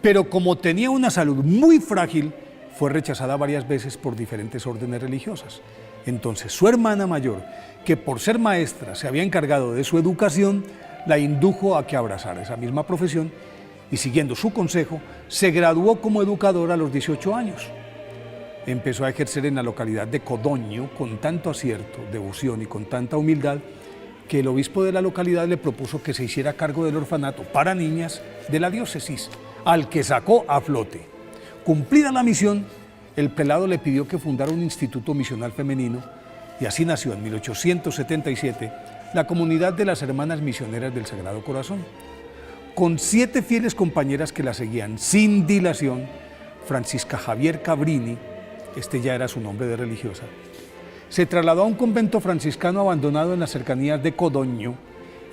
pero como tenía una salud muy frágil, fue rechazada varias veces por diferentes órdenes religiosas. Entonces su hermana mayor, que por ser maestra se había encargado de su educación, la indujo a que abrazara esa misma profesión y, siguiendo su consejo, se graduó como educadora a los 18 años. Empezó a ejercer en la localidad de Codoño con tanto acierto, devoción y con tanta humildad que el obispo de la localidad le propuso que se hiciera cargo del orfanato para niñas de la diócesis, al que sacó a flote. Cumplida la misión, el prelado le pidió que fundara un instituto misional femenino y así nació en 1877 la Comunidad de las Hermanas Misioneras del Sagrado Corazón. Con 7 fieles compañeras que la seguían sin dilación, Francisca Javier Cabrini, este ya era su nombre de religiosa, se trasladó a un convento franciscano abandonado en las cercanías de Codoño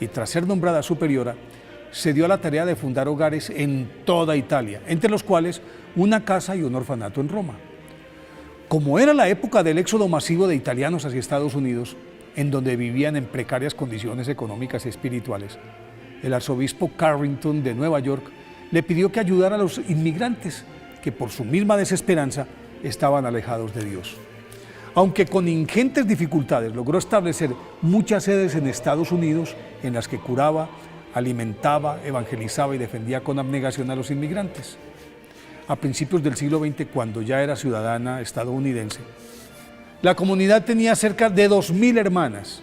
y, tras ser nombrada superiora, se dio a la tarea de fundar hogares en toda Italia, entre los cuales una casa y un orfanato en Roma. Como era la época del éxodo masivo de italianos hacia Estados Unidos, en donde vivían en precarias condiciones económicas y espirituales, el arzobispo Carrington de Nueva York le pidió que ayudara a los inmigrantes que por su misma desesperanza estaban alejados de Dios. Aunque con ingentes dificultades logró establecer muchas sedes en Estados Unidos en las que curaba, alimentaba, evangelizaba y defendía con abnegación a los inmigrantes. A principios del siglo XX, cuando ya era ciudadana estadounidense, la comunidad tenía cerca de 2.000 hermanas,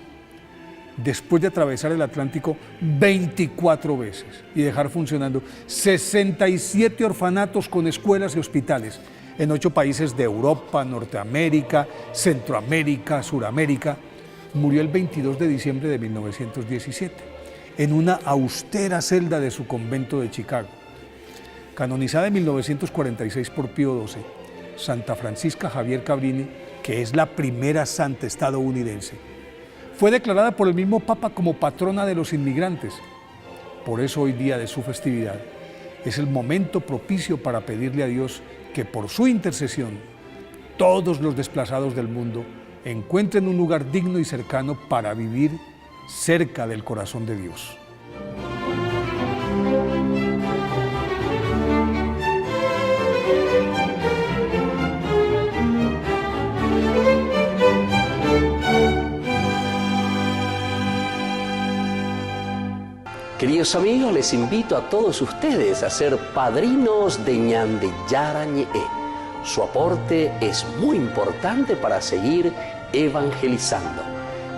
después de atravesar el Atlántico 24 veces y dejar funcionando 67 orfanatos con escuelas y hospitales en 8 países de Europa, Norteamérica, Centroamérica, Suramérica, murió el 22 de diciembre de 1917. En una austera celda de su convento de Chicago. Canonizada en 1946 por Pío XII, Santa Francisca Javier Cabrini, que es la primera santa estadounidense, fue declarada por el mismo Papa como patrona de los inmigrantes. Por eso hoy día de su festividad es el momento propicio para pedirle a Dios que por su intercesión todos los desplazados del mundo encuentren un lugar digno y cercano para vivir cerca del corazón de Dios. Queridos amigos, les invito a todos ustedes a ser padrinos de Ñande Yara Ñe'e. Su aporte es muy importante para seguir evangelizando.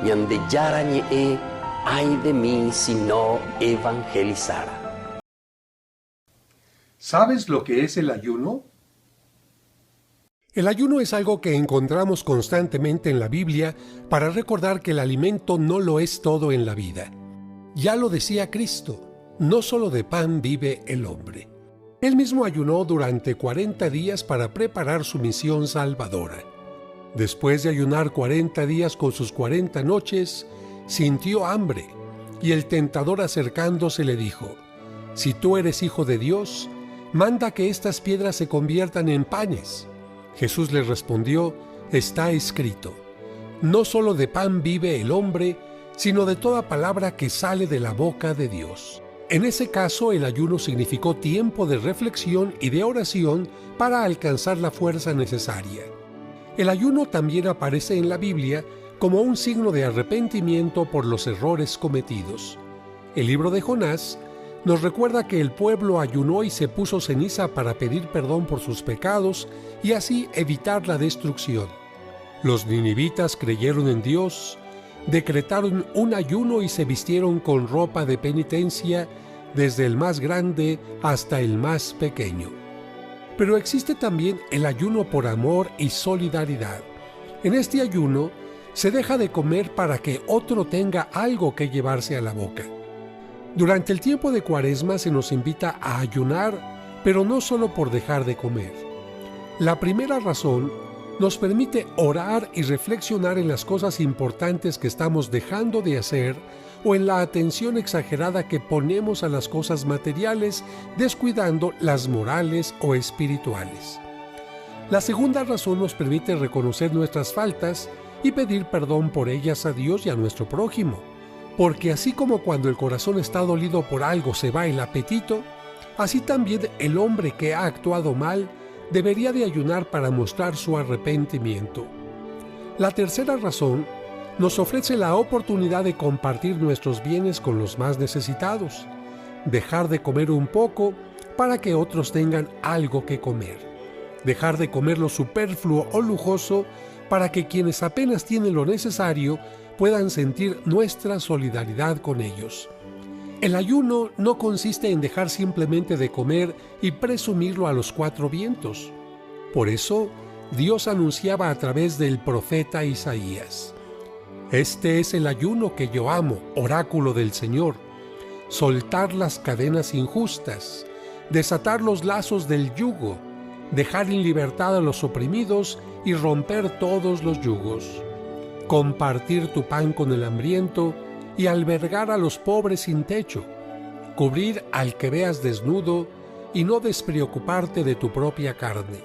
Ñande Yara Ñe'e, ay de mí si no evangelizara. ¿Sabes lo que es el ayuno? El ayuno es algo que encontramos constantemente en la Biblia para recordar que el alimento no lo es todo en la vida. Ya lo decía Cristo, no solo de pan vive el hombre. Él mismo ayunó durante 40 días para preparar su misión salvadora. Después de ayunar 40 días con sus 40 noches, sintió hambre, y el tentador acercándose le dijo: «Si tú eres hijo de Dios, manda que estas piedras se conviertan en panes». Jesús le respondió: «Está escrito, no solo de pan vive el hombre, sino de toda palabra que sale de la boca de Dios». En ese caso, el ayuno significó tiempo de reflexión y de oración para alcanzar la fuerza necesaria. El ayuno también aparece en la Biblia como un signo de arrepentimiento por los errores cometidos. El libro de Jonás nos recuerda que el pueblo ayunó y se puso ceniza para pedir perdón por sus pecados y así evitar la destrucción. Los ninivitas creyeron en Dios, decretaron un ayuno y se vistieron con ropa de penitencia, desde el más grande hasta el más pequeño. Pero existe también el ayuno por amor y solidaridad. En este ayuno se deja de comer para que otro tenga algo que llevarse a la boca. Durante el tiempo de Cuaresma se nos invita a ayunar, pero no solo por dejar de comer. La primera razón nos permite orar y reflexionar en las cosas importantes que estamos dejando de hacer o en la atención exagerada que ponemos a las cosas materiales, descuidando las morales o espirituales. La segunda razón nos permite reconocer nuestras faltas y pedir perdón por ellas a Dios y a nuestro prójimo, porque así como cuando el corazón está dolido por algo se va el apetito, así también el hombre que ha actuado mal debería de ayunar para mostrar su arrepentimiento. La tercera razón nos ofrece la oportunidad de compartir nuestros bienes con los más necesitados, dejar de comer un poco para que otros tengan algo que comer, dejar de comer lo superfluo o lujoso para que quienes apenas tienen lo necesario puedan sentir nuestra solidaridad con ellos. El ayuno no consiste en dejar simplemente de comer y presumirlo a los cuatro vientos. Por eso, Dios anunciaba a través del profeta Isaías: este es el ayuno que yo amo, oráculo del Señor: soltar las cadenas injustas, desatar los lazos del yugo, dejar en libertad a los oprimidos y romper todos los yugos, compartir tu pan con el hambriento y albergar a los pobres sin techo, cubrir al que veas desnudo y no despreocuparte de tu propia carne.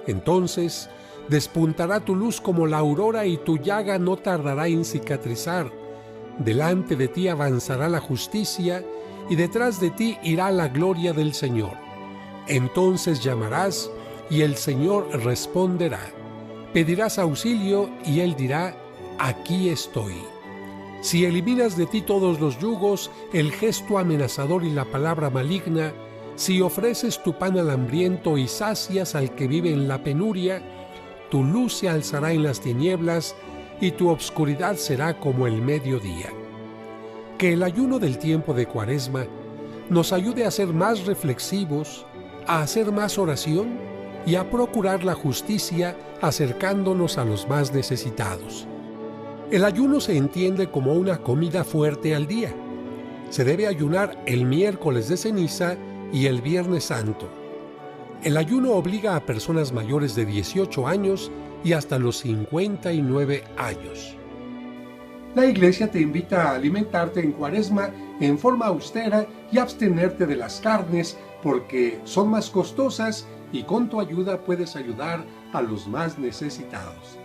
Entonces despuntará tu luz como la aurora y tu llaga no tardará en cicatrizar. Delante de ti avanzará la justicia y detrás de ti irá la gloria del Señor. Entonces llamarás y el Señor responderá. Pedirás auxilio y Él dirá: aquí estoy. Si eliminas de ti todos los yugos, el gesto amenazador y la palabra maligna, si ofreces tu pan al hambriento y sacias al que vive en la penuria, tu luz se alzará en las tinieblas y tu obscuridad será como el mediodía. Que el ayuno del tiempo de Cuaresma nos ayude a ser más reflexivos, a hacer más oración y a procurar la justicia acercándonos a los más necesitados. El ayuno se entiende como una comida fuerte al día. Se debe ayunar el miércoles de ceniza y el viernes santo. El ayuno obliga a personas mayores de 18 años y hasta los 59 años. La Iglesia te invita a alimentarte en Cuaresma en forma austera y abstenerte de las carnes porque son más costosas y con tu ayuda puedes ayudar a los más necesitados.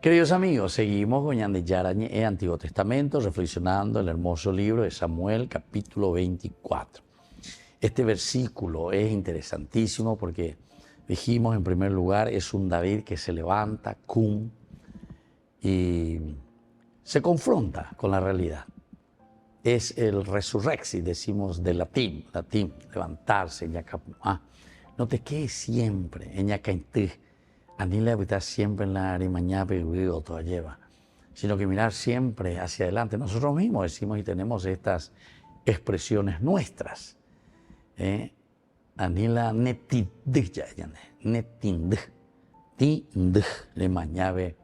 Queridos amigos, seguimos con Ñande Yarañe e Antiguo Testamento, reflexionando el hermoso libro de Samuel, capítulo 24. Este versículo es interesantísimo porque dijimos en primer lugar, es un David que se levanta, cum, y se confronta con la realidad. Es el resurrexi, decimos de latín, levantarse, no te quedes siempre en Anila está siempre en la arimañá pero todo lleva, sino que mirar siempre hacia adelante. Nosotros mismos decimos y tenemos estas expresiones nuestras. Anila netindj, le mañave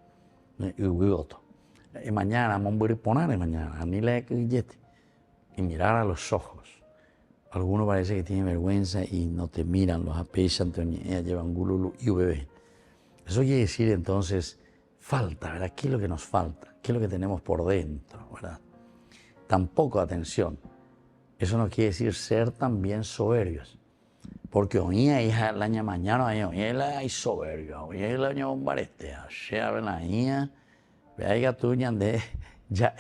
ugoto. Mañana vamos a poner mañana anila y mirar a los ojos. Algunos parece que tienen vergüenza y no te miran, los apellan, llevan gululu y bebé. Eso quiere decir entonces, falta, ¿verdad? ¿Qué es lo que nos falta? ¿Qué es lo que tenemos por dentro, ¿verdad? Tampoco, atención, eso no quiere decir ser también soberbios. Porque hoy es el año mañana, hoy es soberbio, hoy es el año barete, sea la niña, vea tú de ya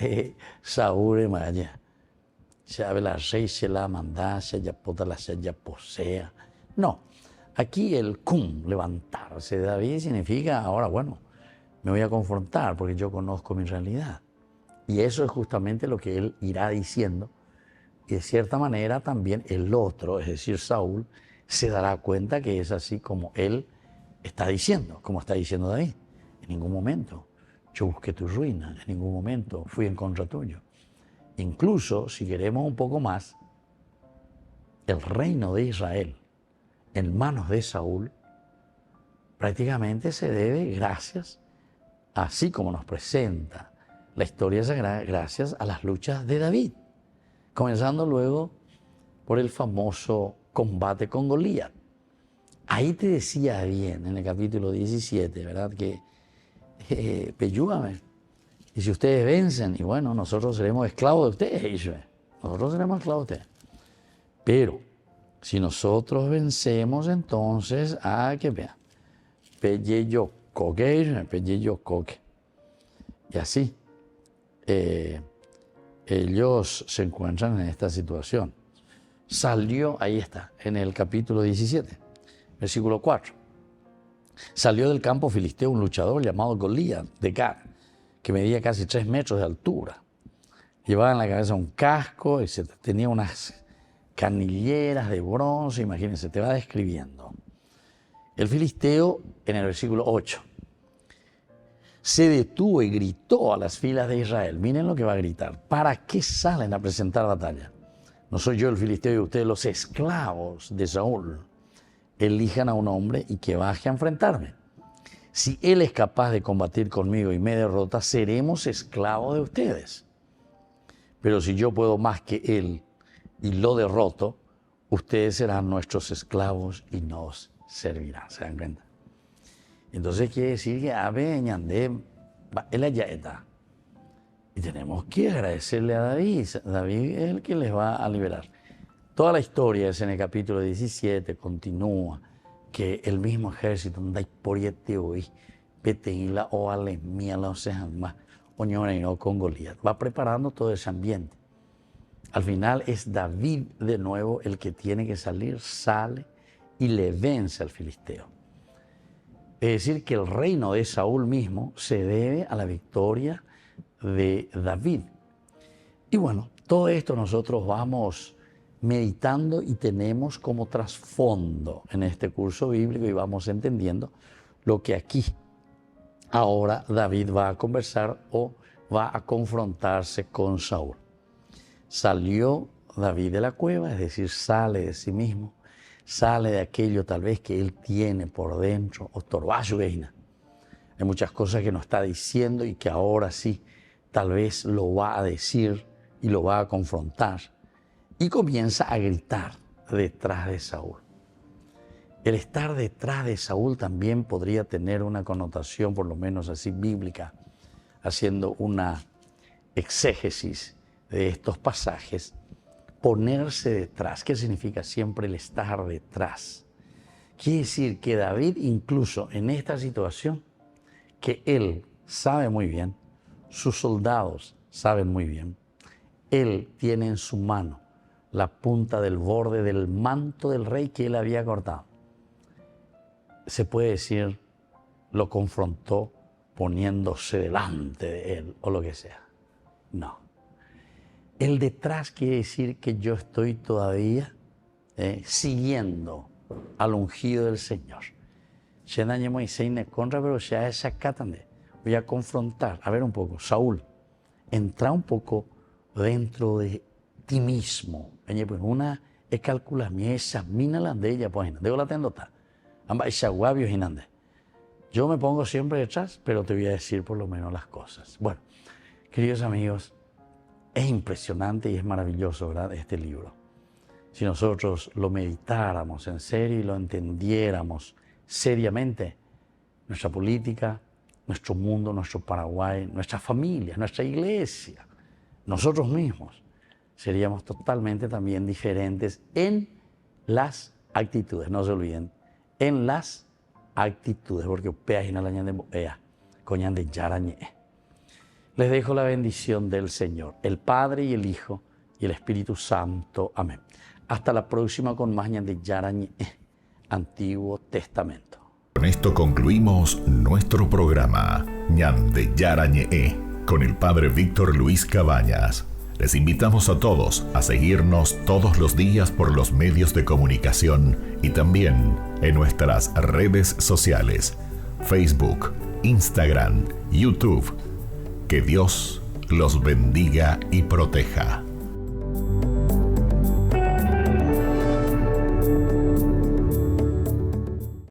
saúre maya, sea la rey se la manda, se ya puta la se ya posea. No. Aquí el cum, levantarse de David, significa ahora, bueno, me voy a confrontar porque yo conozco mi realidad. Y eso es justamente lo que él irá diciendo. Y de cierta manera también el otro, es decir, Saúl, se dará cuenta que es así como él está diciendo, como está diciendo David. En ningún momento yo busqué tu ruina, en ningún momento fui en contra tuyo. Incluso, si queremos un poco más, el reino de Israel en manos de Saúl prácticamente se debe gracias, así como nos presenta la historia sagrada, gracias a las luchas de David, comenzando luego por el famoso combate con Goliat. Ahí te decía bien en el capítulo 17, ¿verdad? Que peyúgame. Y si ustedes vencen, y bueno, nosotros seremos esclavos de ustedes, Israel. Nosotros seremos esclavos de ustedes. Pero si nosotros vencemos, entonces, que vean, pelleyo coque. Y así, ellos se encuentran en esta situación. Salió, ahí está, en el capítulo 17, versículo 4. Salió del campo filisteo un luchador llamado Goliat de Gat, que medía casi 3 metros de altura. Llevaba en la cabeza un casco y tenía unas canilleras de bronce, imagínense, te va describiendo. El filisteo, en el versículo 8, se detuvo y gritó a las filas de Israel. Miren lo que va a gritar. ¿Para qué salen a presentar batalla? ¿No soy yo el filisteo y ustedes los esclavos de Saúl? Elijan a un hombre y que baje a enfrentarme. Si él es capaz de combatir conmigo y me derrota, seremos esclavos de ustedes. Pero si yo puedo más que él y lo derroto, ustedes serán nuestros esclavos y nos servirán. ¿Se dan cuenta? Entonces quiere decir que él allá está. Y tenemos que agradecerle a David. David es el que les va a liberar. Toda la historia es en el capítulo 17, continúa que el mismo ejército con Goliat va preparando todo ese ambiente. Al final es David de nuevo el que tiene que salir, sale y le vence al filisteo. Es decir, que el reino de Saúl mismo se debe a la victoria de David. Y bueno, todo esto nosotros vamos meditando y tenemos como trasfondo en este curso bíblico y vamos entendiendo lo que aquí ahora David va a conversar o va a confrontarse con Saúl. Salió David de la cueva, es decir, sale de sí mismo, sale de aquello tal vez que él tiene por dentro, hay muchas cosas que nos está diciendo y que ahora sí, tal vez lo va a decir y lo va a confrontar. Y comienza a gritar detrás de Saúl. El estar detrás de Saúl también podría tener una connotación, por lo menos así bíblica, haciendo una exégesis de estos pasajes. Ponerse detrás, ¿qué significa siempre el estar detrás? Quiere decir que David, incluso en esta situación, que él sabe muy bien, sus soldados saben muy bien, él tiene en su mano la punta del borde del manto del rey que él había cortado. Se puede decir, lo confrontó poniéndose delante de él o lo que sea. No. El detrás quiere decir que yo estoy todavía siguiendo al ungido del Señor. Pero ya es acá también. Voy a confrontar. A ver un poco, Saúl, entra un poco dentro de ti mismo. Una es calcular mi esa mina la de ella pues debo la tendota. Amba esa guabio hinande. Yo me pongo siempre detrás, pero te voy a decir por lo menos las cosas. Bueno, queridos amigos, es impresionante y es maravilloso, ¿verdad? Este libro. Si nosotros lo meditáramos en serio y lo entendiéramos seriamente, nuestra política, nuestro mundo, nuestro Paraguay, nuestra familia, nuestra iglesia, nosotros mismos, seríamos totalmente también diferentes en las actitudes. No se olviden, en las actitudes, porque les dejo la bendición del Señor, el Padre y el Hijo y el Espíritu Santo. Amén. Hasta la próxima con más Ñan de Yarañe, Antiguo Testamento. Con esto concluimos nuestro programa Ñan de Yarañe, con el Padre Víctor Luis Cabañas. Les invitamos a todos a seguirnos todos los días por los medios de comunicación y también en nuestras redes sociales, Facebook, Instagram, YouTube. Que Dios los bendiga y proteja.